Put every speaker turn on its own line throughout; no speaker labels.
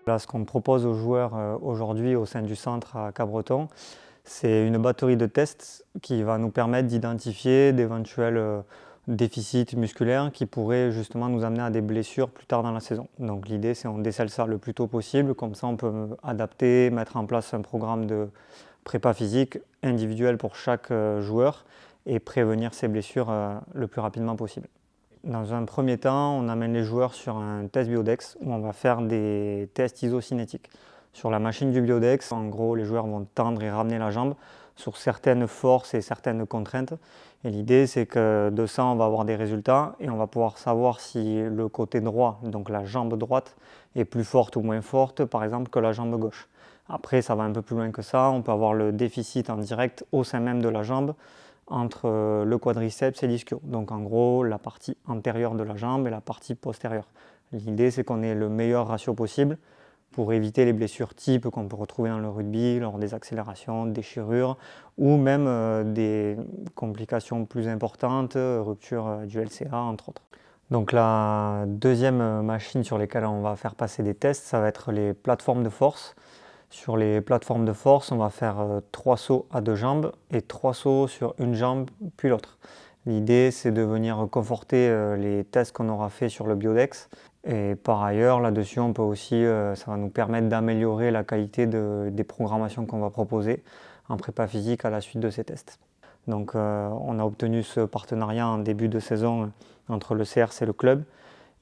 Là, ce qu'on propose aux joueurs aujourd'hui au sein du centre à Cabreton, c'est une batterie de tests qui va nous permettre d'identifier d'éventuels déficits musculaires qui pourraient justement nous amener à des blessures plus tard dans la saison. Donc l'idée, c'est qu'on décèle ça le plus tôt possible, comme ça on peut adapter, mettre en place un programme de prépa physique individuel pour chaque joueur et prévenir ces blessures le plus rapidement possible. Dans un premier temps, on amène les joueurs sur un test Biodex où on va faire des tests isocinétiques. Sur la machine du Biodex, en gros, les joueurs vont tendre et ramener la jambe sur certaines forces et certaines contraintes. Et l'idée, c'est que de ça, on va avoir des résultats et on va pouvoir savoir si le côté droit, donc la jambe droite, est plus forte ou moins forte, par exemple, que la jambe gauche. Après, ça va un peu plus loin que ça. On peut avoir le déficit en direct au sein même de la jambe entre le quadriceps et l'ischio. Donc en gros, la partie antérieure de la jambe et la partie postérieure. L'idée, c'est qu'on ait le meilleur ratio possible pour éviter les blessures types qu'on peut retrouver dans le rugby lors des accélérations, déchirures ou même des complications plus importantes, rupture du LCA entre autres. Donc la deuxième machine sur laquelle on va faire passer des tests, ça va être les plateformes de force. Sur les plateformes de force, on va faire 3 sauts à 2 jambes et 3 sauts sur une jambe puis l'autre. L'idée, c'est de venir conforter les tests qu'on aura fait sur le Biodex. Et par ailleurs, là-dessus, on peut aussi, ça va nous permettre d'améliorer la qualité des programmations qu'on va proposer en prépa physique à la suite de ces tests. Donc on a obtenu ce partenariat en début de saison entre le CRC et le club.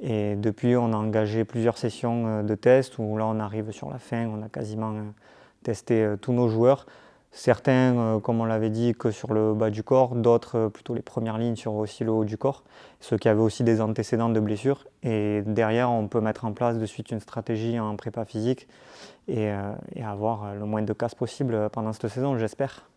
Et depuis, on a engagé plusieurs sessions de tests où là, on arrive sur la fin, on a quasiment testé tous nos joueurs. Certains, comme on l'avait dit, que sur le bas du corps, d'autres plutôt les premières lignes sur aussi le haut du corps, ceux qui avaient aussi des antécédents de blessures. Et derrière, on peut mettre en place de suite une stratégie en prépa physique et avoir le moins de casse possible pendant cette saison, j'espère.